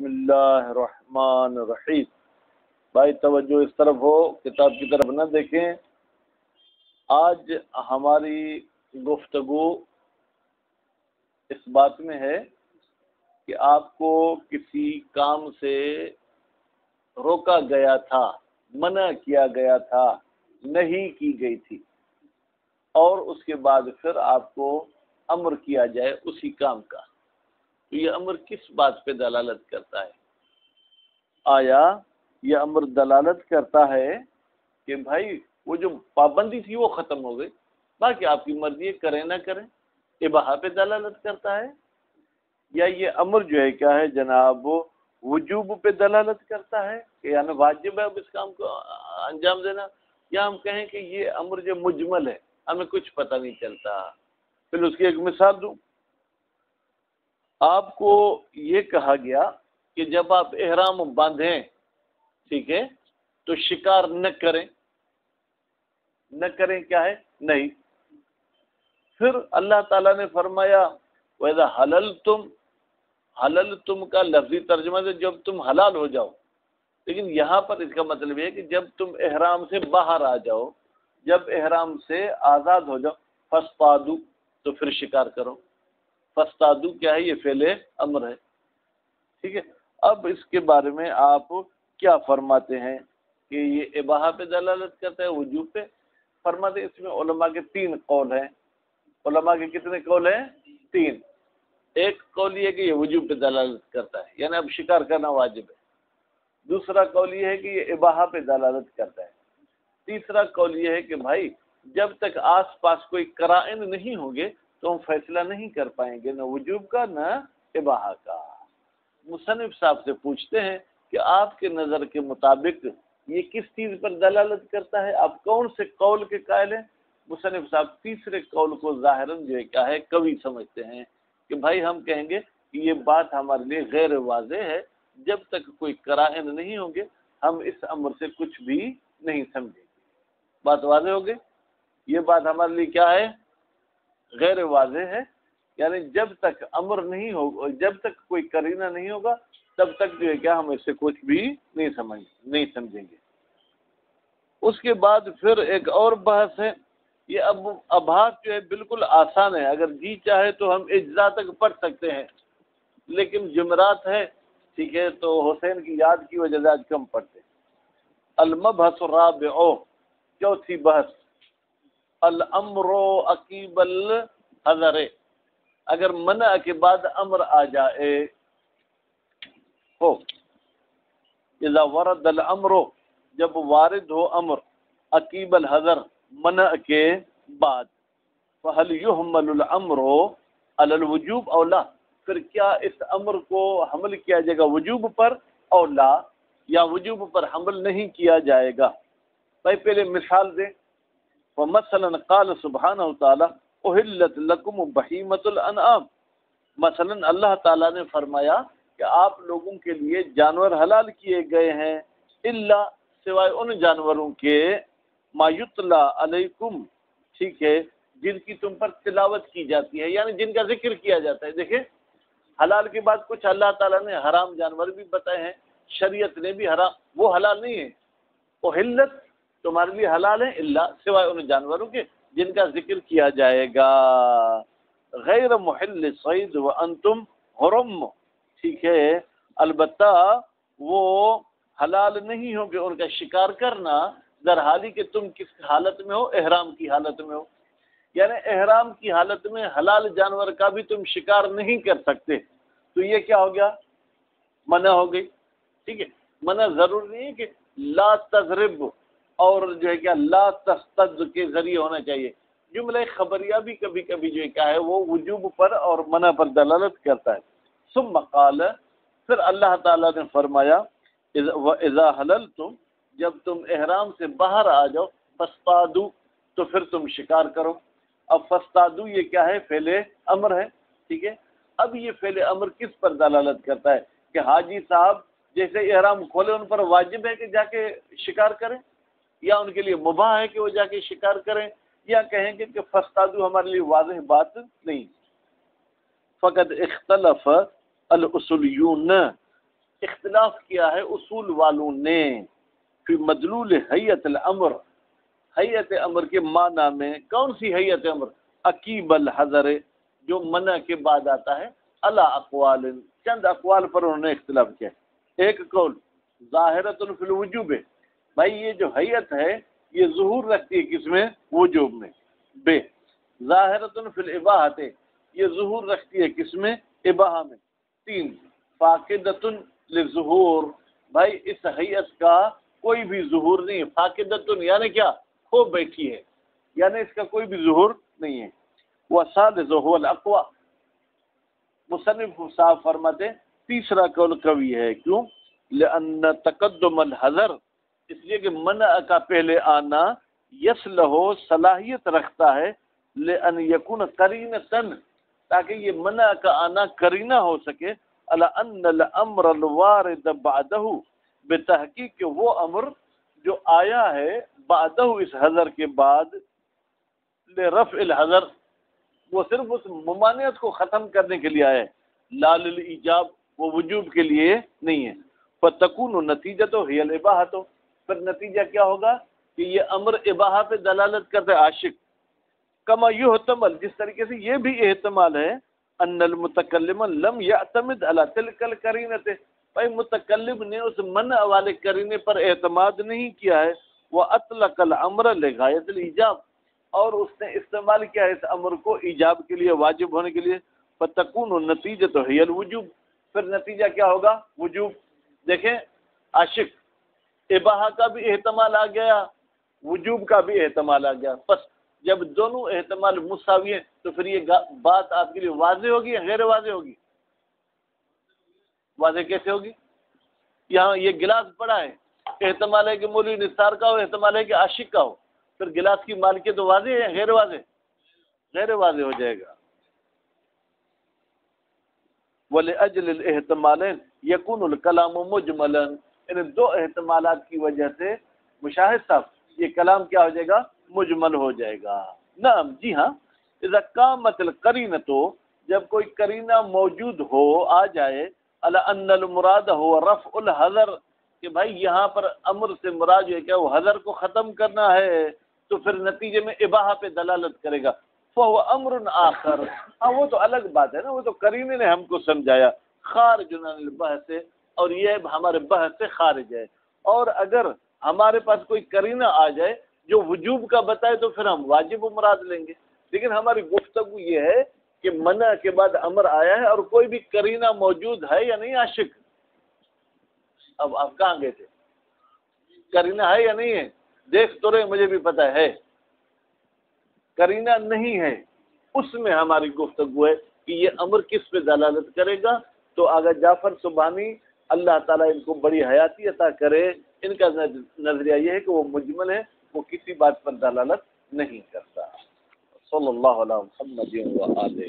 بسم اللہ الرحمن الرحیم۔ بھائی توجہ اس طرف ہو، کتاب کی طرف نہ دیکھیں۔ آج ہماری گفتگو اس بات میں ہے کہ آپ کو کسی کام سے روکا گیا تھا، منع کیا گیا تھا، نہیں کی گئی تھی، اور اس کے بعد پھر آپ کو امر کیا جائے اسی کام کا، تو یہ امر کس بات پہ دلالت کرتا ہے؟ آیا یہ امر دلالت کرتا ہے کہ بھائی وہ جو پابندی تھی وہ ختم ہو گئی، باقی آپ کی مرضی کریں نہ کریں، اباحہ پہ دلالت کرتا ہے، یا یہ امر جو ہے کیا ہے جناب وجوب پہ دلالت کرتا ہے کہ یعنی واجب ہے اب اس کام کو انجام دینا، یا ہم کہیں کہ یہ امر جو مجمل ہے، ہمیں کچھ پتہ نہیں چلتا۔ پھر اس کی ایک مثال دوں، آپ کو یہ کہا گیا کہ جب آپ احرام باندھیں، ٹھیک ہے، تو شکار نہ کریں، نہ کریں کیا ہے؟ نہیں۔ پھر اللہ تعالیٰ نے فرمایا وَإِذَا حَلَلْتُمْ، حللتم کا لفظی ترجمہ سے جب تم حلال ہو جاؤ، لیکن یہاں پر اس کا مطلب یہ ہے کہ جب تم احرام سے باہر آ جاؤ، جب احرام سے آزاد ہو جاؤ، فاصطادوا، تو پھر شکار کرو۔ فاصطادوا کیا ہے؟ یہ فعل امر ہے، ٹھیک ہے۔ اب اس کے بارے میں آپ کیا فرماتے ہیں کہ یہ اباحہ پہ دلالت کرتا ہے وجوب پہ؟ فرماتے ہیں اس میں علماء کے تین قول ہیں۔ علماء کے کتنے قول ہیں؟ تین۔ ایک قول یہ ہے کہ یہ وجوب پہ دلالت کرتا ہے، یعنی اب شکار کرنا واجب ہے۔ دوسرا قول یہ ہے کہ یہ اباحہ پہ دلالت کرتا ہے۔ تیسرا قول یہ ہے کہ بھائی جب تک آس پاس کوئی قرائن نہیں ہوں گے تو ہم فیصلہ نہیں کر پائیں گے، نہ وجوب کا نہ اباحہ کا۔ مصنف صاحب سے پوچھتے ہیں کہ آپ کے نظر کے مطابق یہ کس چیز پر دلالت کرتا ہے، آپ کون سے قول کے قائل ہیں؟ مصنف صاحب تیسرے قول کو ظاہراً جو ہے کیا ہے قوی سمجھتے ہیں کہ بھائی ہم کہیں گے کہ یہ بات ہمارے لیے غیر واضح ہے، جب تک کوئی قرائن نہیں ہوں گے ہم اس امر سے کچھ بھی نہیں سمجھیں گے۔ بات واضح ہو گئی؟ یہ بات ہمارے لیے کیا ہے؟ غیر واضح ہے، یعنی جب تک امر نہیں ہوگا، جب تک کوئی قرینہ نہیں ہوگا تب تک جو ہے کیا ہم اس سے کچھ بھی نہیں سمجھیں گے۔ اس کے بعد پھر ایک اور بحث ہے، یہ اب ابحاث جو ہے بالکل آسان ہے، اگر جی چاہے تو ہم اجزاء تک پڑھ سکتے ہیں، لیکن جمرات ہے، ٹھیک ہے، تو حسین کی یاد کی وجہ سے آج کم پڑھتے ہیں۔ المبحث الرابع، چوتھی بحث، الامر عقیب الحظر، اگر منع کے بعد امر آ جائے ہو، اذا ورد الامر، جب وارد ہو امر، عقیب الحظر، منع کے بعد، فهل يحمل الامر على الوجوب او لا، پھر کیا اس امر کو حمل کیا جائے گا وجوب پر او لا، یا وجوب پر حمل نہیں کیا جائے گا؟ بھائی پہلے مثال دیں، ومثلا قال سبحانہ تعالی احلت لکم بہیمۃ الانعام، مثلا اللہ تعالیٰ نے فرمایا کہ آپ لوگوں کے لیے جانور حلال کیے گئے ہیں، الا، سوائے ان جانوروں کے، ما یتلا علیکم، ٹھیک ہے، جن کی تم پر تلاوت کی جاتی ہے، یعنی جن کا ذکر کیا جاتا ہے۔ دیکھیں حلال کے بعد کچھ اللہ تعالیٰ نے حرام جانور بھی بتائے ہیں، شریعت نے بھی حرام، وہ حلال نہیں ہے، احلت تمہارے لیے حلال ہے، الا، سوائے ان جانوروں کے جن کا ذکر کیا جائے گا، غیر محل صید وانتم حرم، ٹھیک ہے، البتہ وہ حلال نہیں ہوں گے ان کا شکار کرنا، در حالی کہ تم کس حالت میں ہو؟ احرام کی حالت میں ہو، یعنی احرام کی حالت میں حلال جانور کا بھی تم شکار نہیں کر سکتے، تو یہ کیا ہو گیا؟ منع ہو گئی، ٹھیک ہے۔ منع ضرور نہیں ہے کہ لا تضرب اور جو ہے کیا لا تصطد کے ذریعے ہونا چاہیے، جملہ خبریہ بھی کبھی کبھی جو ہے کیا ہے وہ وجوب پر اور منع پر دلالت کرتا ہے۔ ثم قال، پھر اللہ تعالیٰ نے فرمایا وَإِذَا حَلَلْتُمْ، جب تم احرام سے باہر آ جاؤ، فاصطادوا، تو پھر تم شکار کرو۔ اب فاصطادوا یہ کیا ہے؟ فعل امر ہے، ٹھیک ہے۔ اب یہ فعل امر کس پر دلالت کرتا ہے؟ کہ حاجی صاحب جیسے احرام کھولے ان پر واجب ہے کہ جا کے شکار کریں، یا ان کے لیے مباح ہے کہ وہ جا کے شکار کریں، یا کہیں گے کہ فاصطادوا ہمارے لیے واضح بات نہیں۔ فقد اختلف الاصولیون، اختلاف کیا ہے اصول والوں نے فی مدلول حیت الامر، حیت امر کے معنی میں. کون سی حیت امر؟ عقیب الحذر، جو منع کے بعد آتا ہے. الا اقوال، چند اقوال پر انہوں نے اختلاف کیا. ایک قول ظاہرۃ فی الوجوب، بھائی یہ جو حیت ہے یہ ظہور رکھتی ہے کس میں؟ وجوب میں. بے ظاہرۃ فی الاباحۃ، یہ ظہور رکھتی ہے کس میں؟ اباحہ میں. 3 فاقدۃ للظہور، بھائی اس حیت کا کوئی بھی ظہور نہیں ہے. فاقدۃ یعنی کیا؟ کھو بیٹھی ہے، یعنی اس کا کوئی بھی ظہور نہیں ہے. والثالث هو الاقوى، مصنف صاحب فرماتے ہیں تیسرا قول قوی ہے. کیوں؟ لأن تقدم الحذر، اس لیے کہ منع کا پہلے آنا یصلح، صلاحیت رکھتا ہے. لأن يكون قرینۃ، تاکہ یہ منع کا آنا قرینہ ہو سکے. على ان الامر الوارد بعدہ، بتحقیق کہ وہ امر جو آیا ہے بعدہ اس حذر کے بعد، لرفع الحذر، وہ صرف اس ممانعت کو ختم کرنے کے لیے آیا ہے. لا للایجاب، وہ وجوب کے لیے نہیں ہے. فتکون نتیجۃ ہی الاباحۃ، پھر نتیجہ کیا ہوگا کہ یہ امر اباحہ پہ دلالت کرتا ہے. عاشق کما یحتمل، جس طریقے سے یہ بھی احتمال ہے ان المتکلم لم یعتمد علی تلک القرینۃ، بھائی متکلم نے اس منع والے قرینے پر اعتماد نہیں کیا ہے. واطلق الامر لغایت الایجاب، اور اس نے استعمال کیا ہے اس امر کو ایجاب کے لیے، واجب ہونے کے لیے. فتکون النتیجۃ ہی الوجوب، پھر نتیجہ کیا ہوگا؟ وجوب. دیکھیں عاشق، اباحہ کا بھی احتمال آ گیا، وجوب کا بھی احتمال آ گیا. بس جب دونوں احتمال مساوی ہیں تو پھر یہ بات آپ کے لیے واضح ہوگی یا غیر واضح ہوگی؟ واضح کیسے ہوگی؟ یہاں یہ گلاس پڑا ہے، احتمال ہے کہ مولوی نثار کا ہو، احتمال ہے کہ عاشق کا ہو، پھر گلاس کی مالکیت تو واضح ہے غیر واضح؟ غیر واضح ہو جائے گا. وَلِأَجْلِ الْإِحْتِمَالَيْنِ يَكُونُ الْكَلَامُ مُجْمَلًا، ان دو احتمالات کی وجہ سے مشاہد صاحب یہ کلام کیا ہو جائے گا؟ مجمل ہو جائے گا. نعم، جی ہاں. اذا قامت القرینۃ، جب کوئی قرینہ موجود ہو، آ جائے، علی ان المراد ہو رفع الحذر، کہ بھائی یہاں پر امر سے مراد ہے کہ وہ حذر کو ختم کرنا ہے، تو پھر نتیجے میں اباحہ پہ دلالت کرے گا. فهو امر آخر، ہاں وہ تو الگ بات ہے نا، وہ تو قرینے نے ہم کو سمجھایا. خارج عن البحث، اور یہ ہمارے بحث سے خارج ہے. اور اگر ہمارے پاس کوئی قرینہ آ جائے جو وجوب کا بتائے تو پھر ہم واجب و مراد لیں گے. لیکن ہماری گفتگو یہ ہے کہ منع کے بعد امر آیا ہے اور کوئی بھی قرینہ موجود ہے یا نہیں. عاشق، اب آپ کہاں گئے تھے؟ قرینہ ہے یا نہیں ہے؟ دیکھ تو رہے، مجھے بھی پتہ ہے قرینہ نہیں ہے. اس میں ہماری گفتگو ہے کہ یہ امر کس پہ دلالت کرے گا. تو آغا جعفر سبحانی اللہ تعالیٰ ان کو بڑی حیاتی عطا کرے، ان کا نظریہ یہ ہے کہ وہ مجمل ہے، وہ کسی بات پر دلالت نہیں کرتا. صلی اللہ علیہ وسلم و آلہ.